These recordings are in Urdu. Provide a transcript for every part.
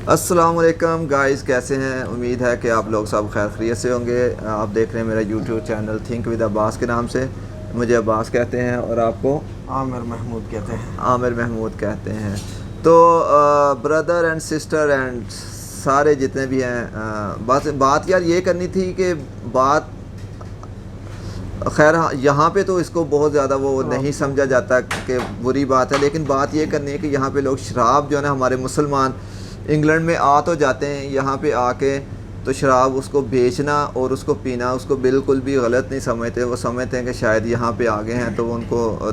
السلام علیکم گائز، کیسے ہیں؟ امید ہے کہ آپ لوگ سب خیر خیریت سے ہوں گے۔ آپ دیکھ رہے ہیں میرا یوٹیوب چینل تھنک ود عباس کے نام سے۔ مجھے عباس کہتے ہیں اور آپ کو عامر محمود کہتے ہیں۔ عامر محمود کہتے ہیں۔ تو بردر اینڈ سسٹر اینڈ سارے جتنے بھی ہیں، بات یار یہ کرنی تھی کہ بات خیر یہاں پہ تو اس کو بہت زیادہ وہ نہیں سمجھا جاتا کہ بری بات ہے، لیکن بات یہ کرنی ہے کہ یہاں پہ لوگ شراب جو ہے نا، ہمارے مسلمان انگلینڈ میں آ تو جاتے ہیں، یہاں پہ آ کے تو شراب اس کو بیچنا اور اس کو پینا اس کو بالکل بھی غلط نہیں سمجھتے۔ وہ سمجھتے ہیں کہ شاید یہاں پہ آ گئے ہیں تو ان کو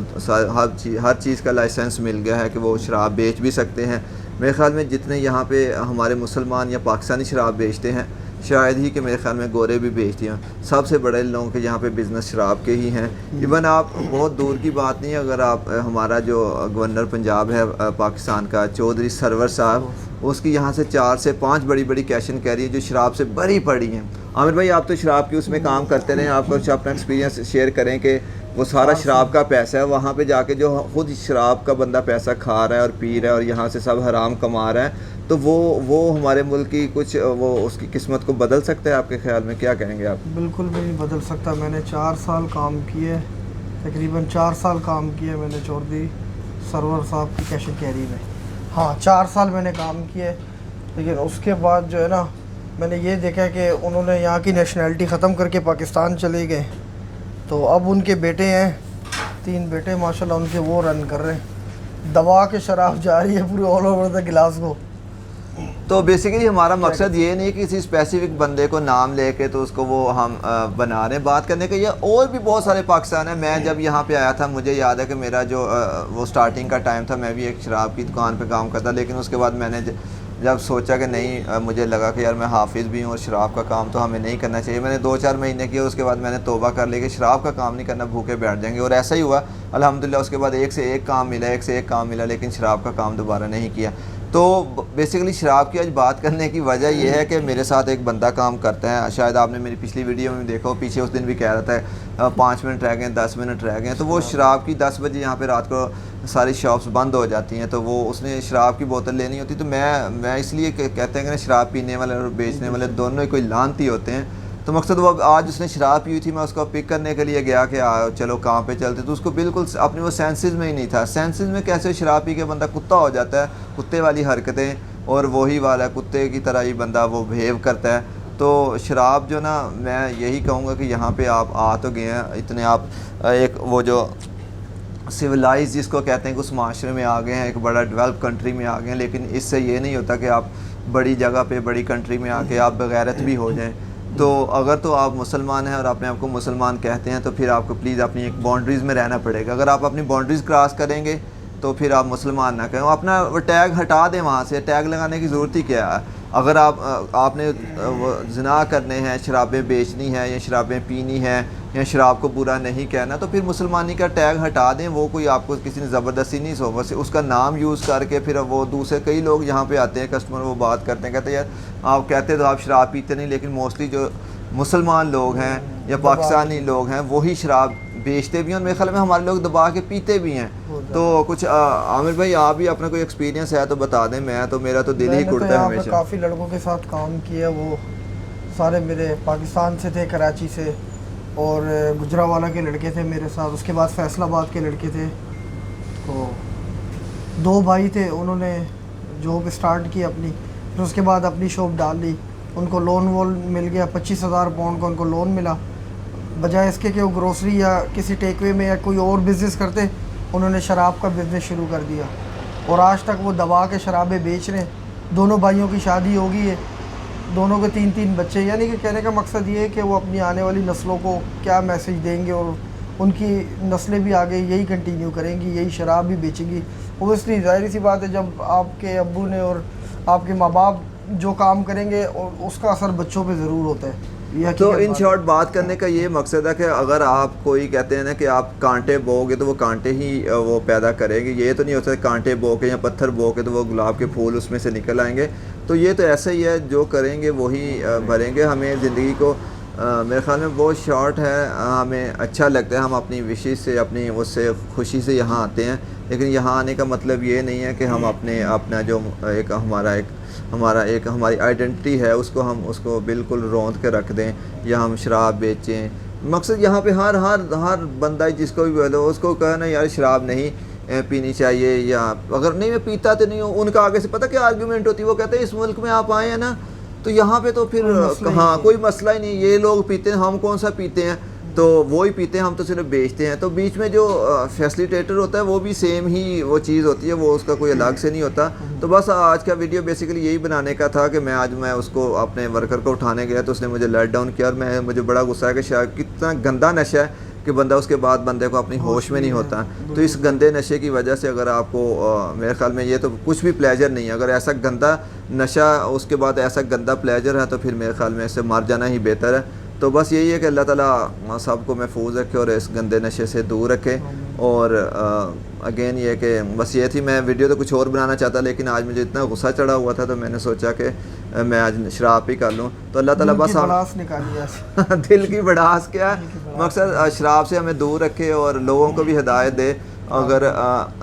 ہر چیز کا لائسنس مل گیا ہے کہ وہ شراب بیچ بھی سکتے ہیں۔ میرے خیال میں جتنے یہاں پہ ہمارے مسلمان یا پاکستانی شراب بیچتے ہیں، شاید ہی کہ میرے خیال میں گورے بھی بیچتے ہیں۔ سب سے بڑے لوگوں کے یہاں پہ بزنس شراب کے ہی ہیں۔ ایون آپ بہت دور کی بات نہیں ہے، اگر آپ ہمارا جو گورنر پنجاب ہے پاکستان کا، چودھری سرور صاحب، اس کی یہاں سے 4 سے 5 بڑی بڑی کیش اینڈ کیری ہیں جو شراب سے بھری پڑی ہیں۔ عامر بھائی، آپ تو شراب کی اس میں کام کرتے رہے ہیں، آپ کچھ اپنا ایکسپیرینس شیئر کریں کہ وہ سارا شراب کا پیسہ ہے وہاں پہ جا کے جو خود شراب کا بندہ پیسہ کھا رہا ہے اور پی رہا ہے اور یہاں سے سب حرام کما رہا ہے، تو وہ ہمارے ملک کی کچھ وہ اس کی قسمت کو بدل سکتا ہے؟ آپ کے خیال میں کیا کہیں گے آپ؟ بالکل بھی نہیں بدل سکتا۔ میں نے 4 سال کام کیے، تقریباً 4 سال کام کیے میں نے چودھری سرور صاحب کی کیش اینڈ کیری میں۔ ہاں 4 سال میں نے کام کیے، لیکن اس کے بعد جو ہے نا، میں نے یہ دیکھا کہ انہوں نے یہاں کی نیشنلٹی ختم کر کے پاکستان چلے گئے، تو اب ان کے بیٹے ہیں، 3 بیٹے ماشاءاللہ، ان کے وہ رن کر رہے ہیں، دبا کے شراب جا رہی ہے پورے آل اوور دا گلاس کو۔ تو بیسیکلی ہمارا مقصد یہ نہیں کہ کسی اسپیسیفک بندے کو نام لے کے تو اس کو وہ ہم بنا رہے ہیں بات کرنے کے۔ یہ اور بھی بہت سارے پاکستان ہیں۔ میں جب یہاں پہ آیا تھا، مجھے یاد ہے کہ میرا جو وہ سٹارٹنگ کا ٹائم تھا، میں بھی ایک شراب کی دکان پہ کام کرتا، لیکن اس کے بعد میں نے جب سوچا کہ نہیں، مجھے لگا کہ یار میں حافظ بھی ہوں اور شراب کا کام تو ہمیں نہیں کرنا چاہیے۔ میں نے 2-4 مہینے کیا، اس کے بعد میں نے توبہ کر لی کہ شراب کا کام نہیں کرنا، بھوکے بیٹھ جائیں گے، اور ایسا ہی ہوا الحمدللہ۔ اس کے بعد ایک سے ایک کام ملا، لیکن شراب کا کام دوبارہ نہیں کیا۔ تو بیسیکلی شراب کی آج بات کرنے کی وجہ یہ ہے کہ میرے ساتھ ایک بندہ کام کرتا ہے، شاید آپ نے میری پچھلی ویڈیو میں دیکھا ہو، پیچھے اس دن بھی کہہ رہا تھا 5 منٹ رہ گئے، 10 منٹ رہ گئے، تو وہ شراب کی 10 بجے یہاں پہ رات کو ساری شاپس بند ہو جاتی ہیں، تو وہ اس نے شراب کی بوتل لینی ہوتی، تو میں اس لیے کہتے ہیں کہ شراب پینے والے اور بیچنے والے دونوں ہی کوئی لانتی ہوتے ہیں۔ تو مقصد وہ آج اس نے شراب پی ہوئی تھی، میں اس کو پک کرنے کے لیے گیا کہ چلو کہاں پہ چلتے، تو اس کو بالکل اپنے وہ سینسز میں ہی نہیں تھا۔ سینسز میں کیسے شراب پی کے بندہ کتا ہو جاتا ہے، کتے والی حرکتیں، اور وہی والا کتے کی طرح ہی بندہ وہ بہیو کرتا ہے۔ تو شراب جو نا، میں یہی کہوں گا کہ یہاں پہ آپ آ تو گئے ہیں، اتنے آپ ایک وہ جو سویلائز جس کو کہتے ہیں کہ اس معاشرے میں آ گئے ہیں، ایک بڑا ڈیولپ کنٹری میں آ گئے ہیں، لیکن اس سے یہ نہیں ہوتا کہ آپ بڑی جگہ پہ بڑی کنٹری میں آ کے آپ بغیرت بھی ہو جائیں۔ تو اگر تو آپ مسلمان ہیں اور اپنے آپ کو مسلمان کہتے ہیں، تو پھر آپ کو پلیز اپنی ایک باؤنڈریز میں رہنا پڑے گا۔ اگر آپ اپنی باؤنڈریز کراس کریں گے تو پھر آپ مسلمان نہ کہیں، اپنا وہ ٹیگ ہٹا دیں، وہاں سے ٹیگ لگانے کی ضرورت ہی کیا ہے؟ اگر آپ نے زنا کرنے ہیں، شرابیں بیچنی ہیں یا شرابیں پینی ہیں یا شراب کو برا نہیں کہنا، تو پھر مسلمانی کا ٹیگ ہٹا دیں۔ وہ کوئی آپ کو کسی نے زبردستی نہیں سو، بس اس کا نام یوز کر کے پھر وہ دوسرے کئی لوگ یہاں پہ آتے ہیں، کسٹمر، وہ بات کرتے ہیں، کہتے ہیں یار آپ کہتے تو آپ شراب پیتے نہیں، لیکن موسٹلی جو مسلمان لوگ ہیں یا پاکستانی لوگ ہیں وہی شراب بیچتے بھی ہیں، اور میرے خیال میں ہمارے لوگ دبا کے پیتے بھی ہیں۔ تو کچھ عامر بھائی، آپ بھی اپنا کوئی ایکسپیرینس ہے تو بتا دیں، میرا تو دل ہی ٹوٹتا ہے ہمیشہ۔ کافی لڑکوں کے ساتھ کام کیا، وہ سارے میرے پاکستان سے تھے، کراچی سے، اور گجرانوالہ کے لڑکے تھے میرے ساتھ، اس کے بعد فیصل آباد کے لڑکے تھے، تو 2 بھائی تھے، انہوں نے جاب اسٹارٹ کی اپنی، پھر اس کے بعد اپنی شاپ ڈال لی، ان کو لون مل گیا، 25,000 پاؤنڈ کا ان کو لون ملا۔ بجائے اس کے کہ وہ گروسری یا کسی ٹیک وے میں یا کوئی اور بزنس کرتے، انہوں نے شراب کا بزنس شروع کر دیا، اور آج تک وہ دبا کے شرابیں بیچ رہے ہیں۔ دونوں بھائیوں کی شادی ہو گئی ہے، دونوں کے 3 بچے، یعنی کہ کہنے کا مقصد یہ ہے کہ وہ اپنی آنے والی نسلوں کو کیا میسج دیں گے، اور ان کی نسلیں بھی آگے یہی کنٹینیو کریں گی، یہی شراب بھی بیچیں گی۔ اوبویسلی ظاہری سی بات ہے، جب آپ کے ابو نے اور آپ کے ماں باپ جو کام کریں گے، اور اس کا اثر بچوں پہ ضرور ہوتا ہے۔ تو ان شارٹ بات کرنے کا یہ مقصد ہے کہ اگر آپ کوئی کہتے ہیں نا کہ آپ کانٹے بو گے تو وہ کانٹے ہی وہ پیدا کریں گے، یہ تو نہیں ہوتا کانٹے بو کے یا پتھر بو کے تو وہ گلاب کے پھول اس میں سے نکل آئیں گے۔ تو یہ تو ایسا ہی ہے، جو کریں گے وہی بھریں گے۔ ہمیں زندگی کو میرے خیال میں بہت شارٹ ہے. ہمیں اچھا لگتا ہے, ہم اپنی وشز سے اپنی اس سے خوشی سے یہاں آتے ہیں, لیکن یہاں آنے کا مطلب یہ نہیں ہے کہ ہم اپنا جو ہماری آئیڈینٹی ہے اس کو بالکل روند کے رکھ دیں یا ہم شراب بیچیں. مقصد یہاں پہ ہر بندہ جس کو بھی بولو اس کو کہنا یار شراب نہیں پینی چاہیے, یا اگر نہیں میں پیتا تو نہیں ہوں, ان کا آگے سے پتہ کیا آرگیومنٹ ہوتی ہے, وہ کہتے ہیں اس ملک میں آپ آئے ہیں نا تو یہاں پہ تو پھر ہاں کوئی مسئلہ ہی نہیں, یہ لوگ پیتے ہیں ہم کون سا پیتے ہیں, تو وہی پیتے ہیں ہم تو صرف بیچتے ہیں. تو بیچ میں جو فیسلیٹیٹر ہوتا ہے وہ بھی سیم ہی وہ چیز ہوتی ہے, وہ اس کا کوئی الگ سے نہیں ہوتا. تو بس آج کا ویڈیو بیسیکلی یہی بنانے کا تھا کہ میں اس کو اپنے ورکر کو اٹھانے گیا تو اس نے مجھے لیٹ ڈاؤن کیا, اور مجھے بڑا غصہ ہے کہ شاید کتنا گندا نشہ ہے کہ بندہ اس کے بعد بندے کو اپنی ہوش میں نہیں ہوتا. تو اس گندے نشے کی وجہ سے اگر آپ کو میرے خیال میں یہ تو کچھ بھی پلیجر نہیں ہے, اگر ایسا گندا نشہ اس کے بعد ایسا گندا پلیجر ہے تو پھر میرے خیال میں اس سے مر جانا ہی بہتر ہے. تو بس یہی ہے کہ اللہ تعالیٰ سب کو محفوظ رکھے اور اس گندے نشے سے دور رکھے. اور اگین یہ کہ بس یہ تھی, میں ویڈیو تو کچھ اور بنانا چاہتا لیکن آج مجھے اتنا غصہ چڑھا ہوا تھا تو میں نے سوچا کہ میں آج شراب ہی کر لوں. تو اللہ تعالیٰ بس دل کی بڑاس کیا مقصد شراب سے ہمیں دور رکھے اور لوگوں کو بھی ہدایت دے. اگر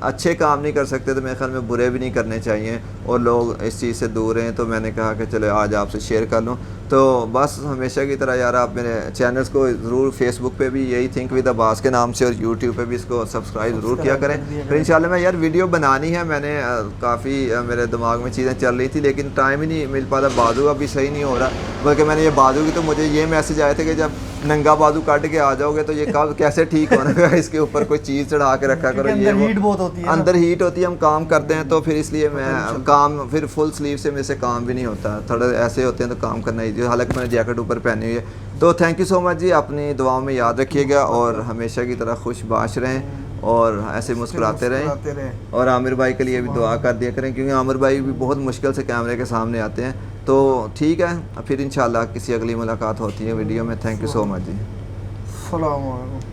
اچھے کام نہیں کر سکتے تو میرے خیال میں برے بھی نہیں کرنے چاہیے, اور لوگ اس چیز سے دور ہیں. تو میں نے کہا کہ چلو آج آپ سے شیئر کر لوں. تو بس ہمیشہ کی طرح یار آپ میرے چینلز کو ضرور, فیس بک پہ بھی یہی تھنک ود عباس کے نام سے, اور یوٹیوب پہ بھی اس کو سبسکرائب ضرور کیا کریں. پھر انشاءاللہ میں یار ویڈیو بنانی ہے, میں نے کافی میرے دماغ میں چیزیں چل رہی تھی لیکن ٹائم ہی نہیں مل پاتا, بازو ابھی صحیح نہیں ہو رہا. بلکہ میں نے یہ بازو کی تو مجھے یہ میسج آئے تھے کہ جب ننگا بازو کاٹ کے آ جاؤ گے تو یہ کب کیسے ٹھیک ہونا گا, اس کے اوپر کوئی چیز چڑھا کے رکھا کرو, یہ اندر ہیٹ ہوتی ہے, ہم کام کرتے ہیں تو پھر اس لیے میں کام پھر فل سلیو سے میرے سے کام بھی نہیں ہوتا, تھوڑا ایسے ہوتے ہیں تو کام کرنا ایزی, حالانکہ میں نے جیکٹ اوپر پہنی ہوئی ہے. تو تھینک یو سو مچ جی, اپنی دعاؤں میں یاد رکھیے گا اور ہمیشہ کی طرح خوش باش رہیں اور ایسے مسکراتے رہیں. اور عامر بھائی کے لیے بھی دعا کر دیا کریں کیونکہ عامر بھائی بھی بہت مشکل سے کیمرے کے سامنے آتے ہیں. تو ٹھیک ہے, پھر انشاءاللہ کسی اگلی ملاقات ہوتی ہے ویڈیو میں. تھینک یو سو مچ جی. السلام علیکم.